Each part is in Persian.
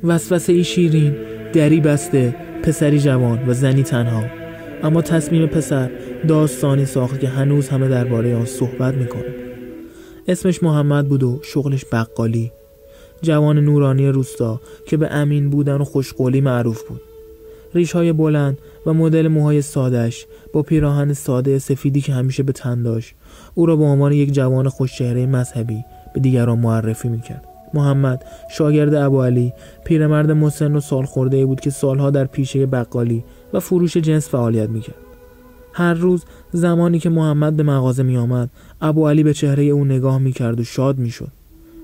وسوسه ای شیرین، دری بسته، پسری جوان و زنی تنها. اما تصمیم پسر داستانی ساخت که هنوز همه درباره آن صحبت میکنه. اسمش محمد بود و شغلش بقالی. جوان نورانی روستا که به امین بودن و خوشقولی معروف بود. ریش‌های بلند و مدل موهای ساده‌اش با پیراهن ساده سفیدی که همیشه به تن داشت او را به عنوان یک جوان خوش‌چهره مذهبی به دیگران معرفی میکرد. محمد شاگرد ابوعلی، پیرمرد مسن و سالخورده‌ای بود که سالها در پیشه بقالی و فروش جنس فعالیت میکرد. هر روز زمانی که محمد به مغازه می آمد، ابوعلی به چهره او نگاه می کرد و شاد می شد.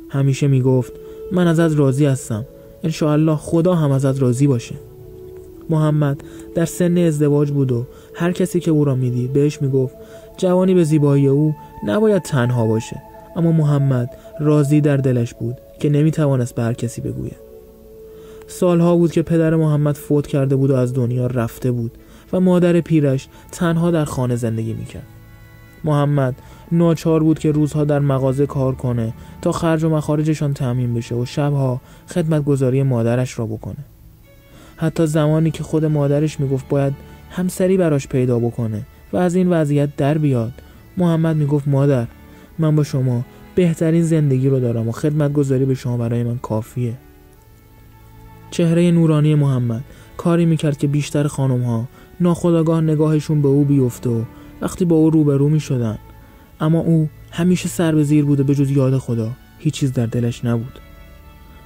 همیشه می گفت من ازت راضی هستم، انشاءالله خدا هم ازت راضی باشه. محمد در سن ازدواج بود و هر کسی که او را می دید بهش می گفت جوانی به زیبایی او نباید تنها باشه. اما محمد راضی در دلش بود که نمی توانست به هر کسی بگوید. سالها بود که پدر محمد فوت کرده بود و از دنیا رفته بود و مادر پیرش تنها در خانه زندگی میکرد. محمد ناچار بود که روزها در مغازه کار کنه تا خرج و مخارجشان تامین بشه و شبها خدمتگزاری مادرش را بکنه. حتی زمانی که خود مادرش میگفت باید همسری براش پیدا بکنه و از این وضعیت در بیاد، محمد میگفت مادر من با شما بهترین زندگی رو دارم و خدمتگزاری به شما برای من کافیه. چهره نورانی محمد کاری میکرد که بیشتر خانم‌ها ناخودآگاه نگاهشون به او بیفته و وقتی با او روبرو میشدن، اما او همیشه سر به زیر بود و به جز یاد خدا هیچ چیز در دلش نبود.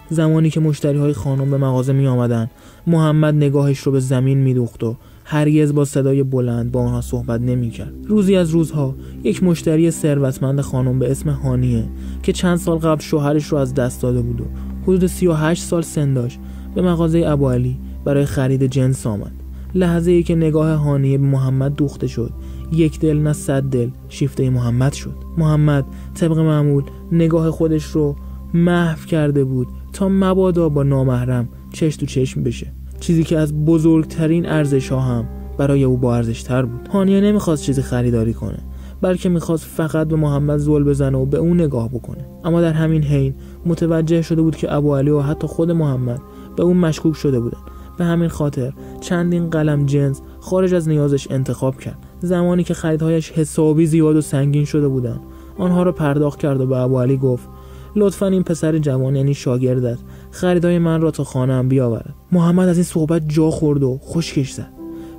زمانی که مشتریهای خانم به مغازه می آمدن، محمد نگاهش رو به زمین میدوخت و هرگز با صدای بلند با آنها صحبت نمی کرد. روزی از روزها یک مشتری ثروتمند خانم به اسم هانیه که چند سال قبل شوهرش رو از دست داده بود و حدود 38 سال سن داشت به مغازه ابوعلی برای خرید جنس آمد. لحظه‌ای که نگاه هانیه به محمد دوخته شد، یک دل نه 100 دل شیفته محمد شد. محمد طبق معمول نگاه خودش رو محو کرده بود تا مبادا با نامحرم چشم تو چشم بشه، چیزی که از بزرگترین ارزش‌ها هم برای او با ارزش‌تر بود. هانیه نمیخواست چیزی خریداری کنه، بلکه میخواست فقط به محمد زل بزنه و به اون نگاه بکنه. اما در همین حین متوجه شده بود که ابوعلی و حتی خود محمد به اون مشکوک شده بودن. به همین خاطر چندین قلم جنس خارج از نیازش انتخاب کرد. زمانی که خریدهایش حسابی زیاد و سنگین شده بودن، آنها را پرداخت کرد و به ابوعلی گفت لطفاً این پسر جوان یعنی شاگردت خریدهای من را تا خانه‌ام بیاورد. محمد از این صحبت جا خورد و خشکش زد.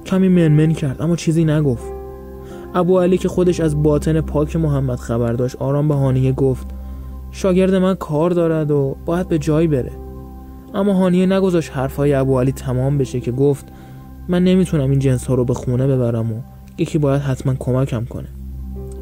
کمی منمن کرد اما چیزی نگفت. ابوعلی که خودش از باطن پاک محمد خبر داشت آرام به هانیه گفت شاگرد من کار دارد و باید به جایی بره. اما هانیه نگذاشت حرفای ابوعلی تمام بشه که گفت من نمیتونم این جنس ها رو به خونه ببرم و یکی باید حتما کمکم کنه.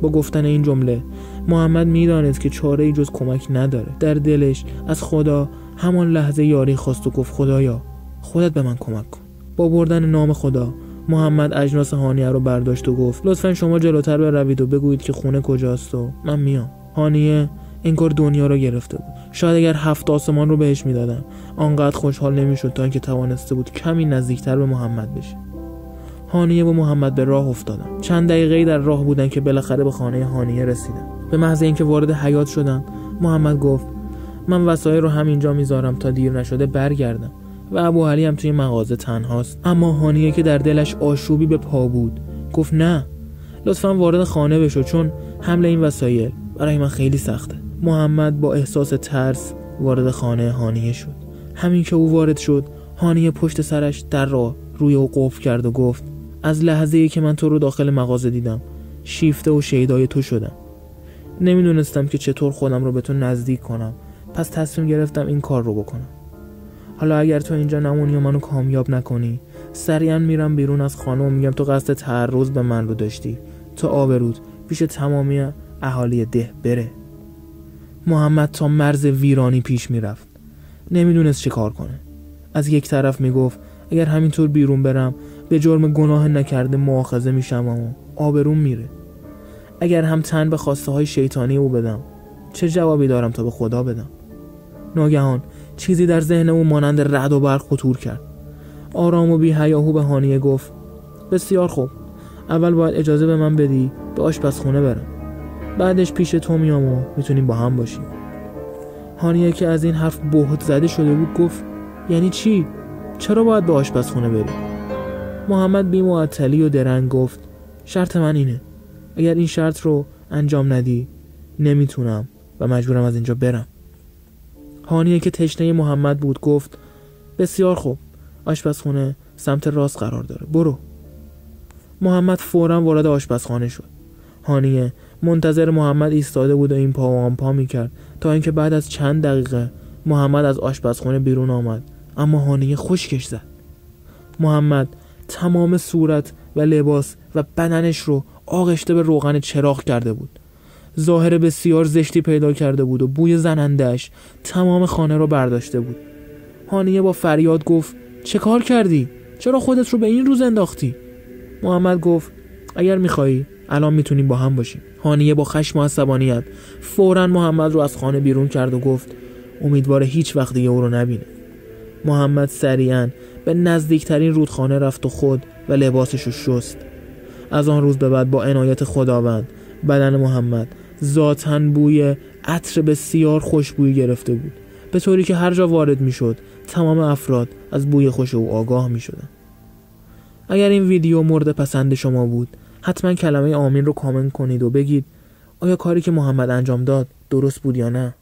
با گفتن این جمله محمد میدانست که چاره‌ای جز کمک نداره. در دلش از خدا همان لحظه یاری خواست و گفت خدایا خودت به من کمک کن. با بردن نام خدا محمد اجناس هانیه رو برداشت و گفت لطفاً شما جلوتر بروید و بگویید که خونه کجاست و من میام. هانیه انگار دنیا رو گرفته بود. شاید اگر 7 آسمان رو بهش میدادن آنقدر خوشحال نمیشد تا اینکه توانسته بود کمی نزدیکتر به محمد بشه. هانیه و محمد به راه افتادن. چند دقیقه‌ای در راه بودن که بالاخره به خانه هانیه رسیدن. به محض اینکه وارد حیاط شدن محمد گفت من وسایل رو همینجا میذارم تا دیر نشده برگردم و ابوعلی هم توی مغازه تنهاست. اما هانیه که در دلش آشوبی به پا بود گفت نه لطفاً وارد خانه بشو چون حمل این وسایل برای من خیلی سخته. محمد با احساس ترس وارد خانه هانیه شد. همین که او وارد شد هانیه پشت سرش در را روی او قفل کرد و گفت از لحظه‌ای که من تو رو داخل مغازه دیدم شیفته و شیدای تو شدم. نمیدونستم که چطور خودم رو به تو نزدیک کنم، پس تصمیم گرفتم این کار رو بکنم. حالا اگر تو اینجا نمونی و منو کامیاب نکنی سریعا میرم بیرون از خانه و میگم تو قصد تعرض به من رو داشتی تا آبروت پیش تمامی اهالی ده بره. محمد تا مرز ویرانی پیش میرفت. نمیدونست چه کار کنه. از یک طرف میگفت اگر همینطور بیرون برم به جرم گناه نکرده مؤاخذه میشم و آبروم میره. اگر هم تن به خواسته های شیطانی او بدم چه جوابی دارم تا به خدا بدم؟ ناگهان چیزی در ذهن او مانند رعد و برق خطور کرد. آرام و بی هیاهو به هانیه گفت بسیار خوب، اول باید اجازه به من بدی به آشپزخونه برم، بعدش پیش تو میام و میتونیم با هم باشیم. هانیه که از این حرف بهت زده شده بود گفت یعنی چی؟ چرا باید به آشپزخونه بری؟ محمد بی معطلی و درنگ گفت شرط من اینه، اگر این شرط رو انجام ندی نمیتونم و مجبورم از اینجا برم. هانیه که تشنه محمد بود گفت بسیار خوب، آشپزخونه سمت راست قرار داره، برو. محمد فوراً وارد آشپزخانه شد. هانیه منتظر محمد ایستاده بود و این پا و آن پا میکرد تا اینکه بعد از چند دقیقه محمد از آشپزخانه بیرون آمد، اما هانیه خشکش زد. محمد تمام صورت و لباس و بدنش رو آغشته به روغن چراغ کرده بود. ظاهر بسیار زشتی پیدا کرده بود و بوی زننده‌اش تمام خانه رو برداشته بود. هانیه با فریاد گفت چه کار کردی؟ چرا خودت رو به این روز انداختی؟ محمد گفت اگر میخوایی الان میتونیم با هم باشیم. هانیه با خشم و عصبانیت فوراً محمد رو از خانه بیرون کرد و گفت امیدواره هیچ وقت دیگه او رو نبینه. محمد سریعاً به نزدیکترین رودخانه رفت و خود و لباسش رو شست. از آن روز به بعد با عنایت خداوند بدن محمد ذاتاً بوی عطر بسیار خوشبویی گرفته بود، به طوری که هر جا وارد میشد تمام افراد از بوی خوش او آگاه میشدند. اگر این ویدیو مورد پسند شما بود حتما کلمه آمین رو کامنت کنید و بگید آیا کاری که محمد انجام داد درست بود یا نه.